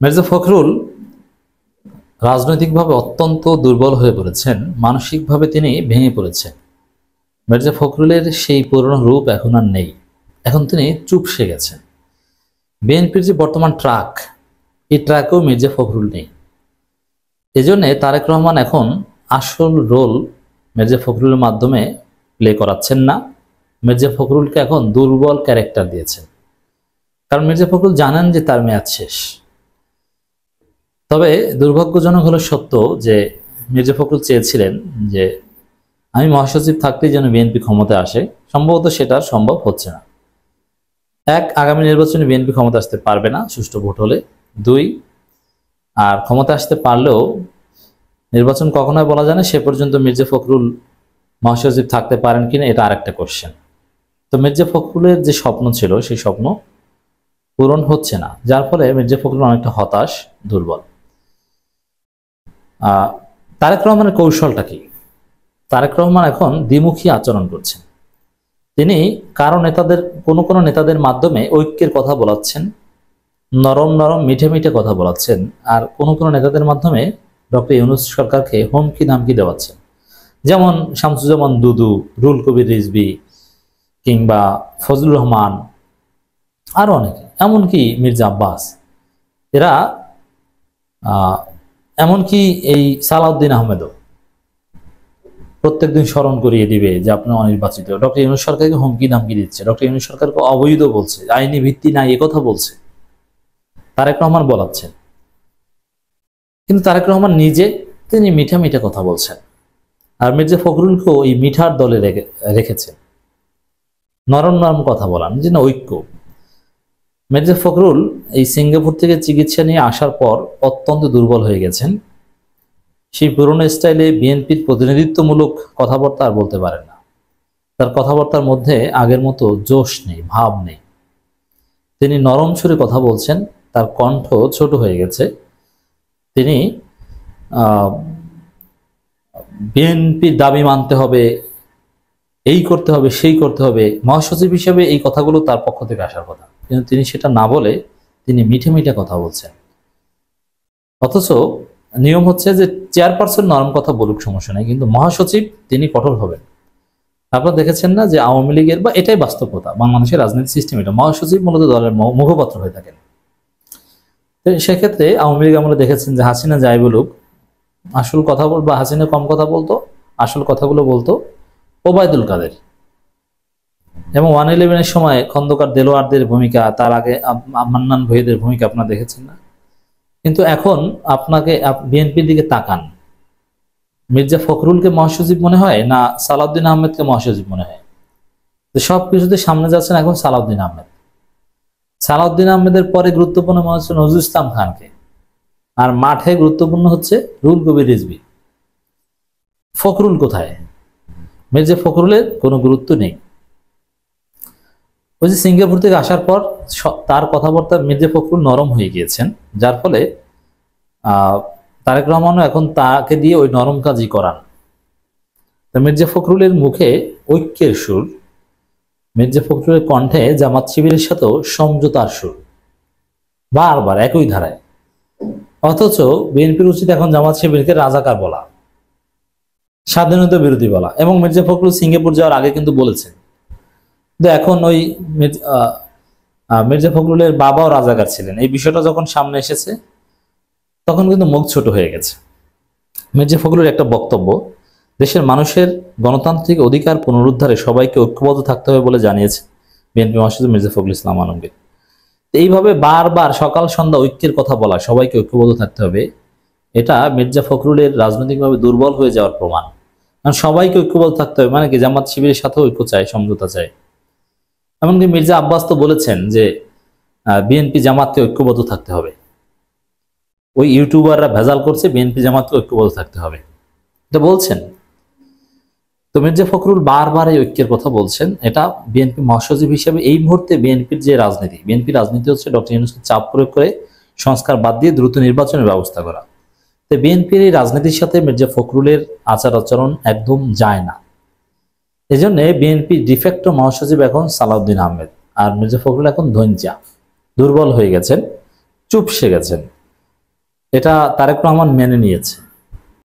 মির্জা ফখরুল রাজনৈতিকভাবে অত্যন্ত দুর্বল হয়ে পড়েছেন, মানসিকভাবে তিনি ভেঙে পড়েছেন। মির্জা ফখরুলের সেই পুরনো রূপ এখন আর নেই, এখন তিনি চুপসে গেছেন। বিএনপির যে বর্তমান ট্রাক, এই ট্রাকেও মির্জা ফখরুল নেই। এজন্যে তারেক রহমান এখন আসল রোল মির্জা ফখরুলের মাধ্যমে প্লে করাচ্ছেন না, মির্জা ফখরুলকে এখন দুর্বল ক্যারেক্টার দিয়েছেন। কারণ মির্জা ফখরুল জানেন যে তার মেয়াদ শেষ। তবে দুর্ভাগ্যজনক হলো সত্য যে মির্জা ফখরুল চেয়েছিলেন যে আমি মহাসচিব থাকতেই যেন বিএনপি ক্ষমতায় আসে, সম্ভবত সেটা সম্ভব হচ্ছে না। এক, আগামী নির্বাচনে বিএনপি ক্ষমতা আসতে পারবে না সুষ্ঠু ভোট হলে। দুই, আর ক্ষমতা আসতে পারলেও নির্বাচন কখন হয় বলা যায় না, সে পর্যন্ত মির্জা ফখরুল মহাসচিব থাকতে পারেন কিনা এটা আরেকটা কোশ্চেন। তো মির্জা ফখরুলের যে স্বপ্ন ছিল সেই স্বপ্ন পূরণ হচ্ছে না, যার ফলে মির্জা ফখরুল অনেকটা হতাশ, দুর্বল। তারেক রহমানের কৌশলটা কি? তারেক রহমান এখন দ্বিমুখী আচরণ করছেন। তিনি কোনো নেতাদের মাধ্যমে ঐক্যের কথা বলাচ্ছেন, নরম নরম মিঠে মিঠে কথা বলাচ্ছেন, আর কোনো নেতাদের মাধ্যমে ডক্টর ইউনূস সরকারকে হুমকি ধামকি দেওয়াচ্ছেন। যেমন শামসুজ্জামান দুদু, রুহুল কবির রিজভী, কিংবা ফজলুর রহমান, আরো অনেকে, এমনকি মির্জা আব্বাস, এরা এমনকি এই সালাউদ্দিন আহমেদও প্রত্যেকদিন স্মরণ করিয়ে দিবে যে আপনার অনির্বাচিত। ডক্টর ইউনূস সরকারকে হুমকি ধামকি দিচ্ছে, ডক্টর ইউনূস সরকারকে অবৈধ বলছে, আইনি ভিত্তি নাই কথা বলছে, তারেক রহমান বলাচ্ছেন। কিন্তু তারেক রহমান নিজে তিনি মিঠা মিঠা কথা বলছেন, আর মির্জা ফখরুলকেও এই মিঠার দলে রেখেছেন, নরম নরম কথা বলান, যে না ঐক্য। মির্জা ফখরুল এই সিঙ্গাপুর থেকে চিকিৎসা নিয়ে আসার পর অত্যন্ত দুর্বল হয়ে গেছেন। সেই পুরনো স্টাইলে বিএনপির প্রতিনিধিত্বমূলক কথাবার্তা আর বলতে পারেন না। তার কথাবার্তার মধ্যে আগের মতো জোশ নেই, ভাব নেই। তিনি নরম সুরে কথা বলছেন, তার কণ্ঠ ছোট হয়ে গেছে। তিনি বিএনপির দাবি মানতে হবে, এই করতে হবে, সেই করতে হবে, মহাসচিব হিসেবে এই কথাগুলো তার পক্ষ থেকে আসার কথা, কিন্তু তিনি সেটা না বলে তিনি মিঠে মিঠে কথা বলছেন। অথচ নিয়ম হচ্ছে যে চেয়ারপারসন নরম কথা বলুক, সমস্যা নেই, কিন্তু মহাসচিব তিনি কঠোর হবেন। আপনারা দেখেছেন না যে আওয়ামী লীগের, বা এটাই বাস্তবতা, বাংলাদেশের রাজনীতি সিস্টেম এটা, মহাসচিব মূলত দলের মুখপাত্র হয়ে থাকেন। তো সেক্ষেত্রে আওয়ামী লীগ আমরা দেখেছেন যে হাসিনা যাই বলুক, আসল কথা বলবো, হাসিনা কম কথা বলতো, আসল কথাগুলো বলতো ওবায়দুল কাদের। এবং 111-এর সময় খন্দকার দেলোয়ারদের ভূমিকা, তার আগে মান্নান ভূঁইয়াদের ভূমিকা আপনারা দেখেছেন না। কিন্তু এখন আপনাকে বিএনপির দিকে তাকান, মির্জা ফখরুলকে মহাসচিব মনে হয় না সালাউদ্দিন আহমেদকে মহাসচিব মনে হয়? তো সব কিছুতে সামনে যাচ্ছেন এখন সালাউদ্দিন আহমেদ। সালাউদ্দিন আহমেদের পরে গুরুত্বপূর্ণ মনে হচ্ছে নজরুল ইসলাম খানকে, আর মাঠে গুরুত্বপূর্ণ হচ্ছে রুহুল কবির রিজভী। ফখরুল কোথায়? মির্জা ফখরুলের কোনো গুরুত্ব নেই। ওই যে সিঙ্গাপুর থেকে আসার পর তার কথাবার্তা মির্জা ফখরুল নরম হয়ে গিয়েছেন, যার ফলে তারেক রহমানও এখন তাকে দিয়ে ওই নরম কাজই করান। তা মির্জা ফখরুলের মুখে ঐক্যের সুর, মির্জা ফখরুলের কণ্ঠে জামাত শিবিরের সাথেও সমঝোতার সুর, বারবার একই ধারায়। অথচ বিএনপির উচিত এখন জামাত শিবিরকে রাজাকার বলা, স্বাধীনতা বিরোধী বলা। এবং মির্জা ফখরুল সিঙ্গাপুর যাওয়ার আগে কিন্তু বলেছেন, কিন্তু এখন ওই মির্জা ফখরুলের বাবাও রাজাকার ছিলেন, এই বিষয়টা যখন সামনে এসেছে তখন কিন্তু মুখ ছোট হয়ে গেছে। মির্জা ফখরুলের একটা বক্তব্য, দেশের মানুষের গণতান্ত্রিক অধিকার পুনরুদ্ধারে সবাইকে ঐক্যবদ্ধ থাকতে হবে বলে জানিয়েছে বিএনপি মহাসচিব মির্জা ফখরুল ইসলাম আলমগীর। এইভাবে বারবার সকাল সন্ধ্যা ঐক্যের কথা বলা, সবাইকে ঐক্যবদ্ধ থাকতে হবে, এটা মির্জা ফখরুলের রাজনৈতিকভাবে দুর্বল হয়ে যাওয়ার প্রমাণ। কারণ সবাইকে ঐক্যবদ্ধ থাকতে হবে মানে কি, জামাত শিবিরের সাথেও ঐক্য চাই, সমঝোতা চাই। এমনকি মির্জা আব্বাস তো বলেছেন যে বিএনপি জামাতকে ঐক্যবদ্ধ থাকতে হবে। ওই ইউটিউবাররা ভেজাল করছে বিএনপি জামাতকে ঐক্যবদ্ধ থাকতে হবে, এটা বলছেন। তো মির্জা ফখরুল বারবার এই ঐক্যের কথা বলছেন। এটা বিএনপি মহাসচিব হিসেবে এই মুহূর্তে বিএনপির যে রাজনীতি, বিএনপির রাজনীতি হচ্ছে ডক্টর ইউনূসকে চাপ প্রয়োগ করে সংস্কার বাদ দিয়ে দ্রুত নির্বাচনের ব্যবস্থা করা। তো বিএনপির এই রাজনীতির সাথে মির্জা ফখরুলের আচার আচরণ একদম যায় না। এই জন্য বিএনপির ডিফেক্টো মহাসচিব এখন সালাউদ্দিন আহমেদ, আর মির্জা ফখরুল এখন ধৈর্যা, দুর্বল হয়ে গেছেন, চুপসে গেছেন। এটা তারেক রহমান মেনে নিয়েছে।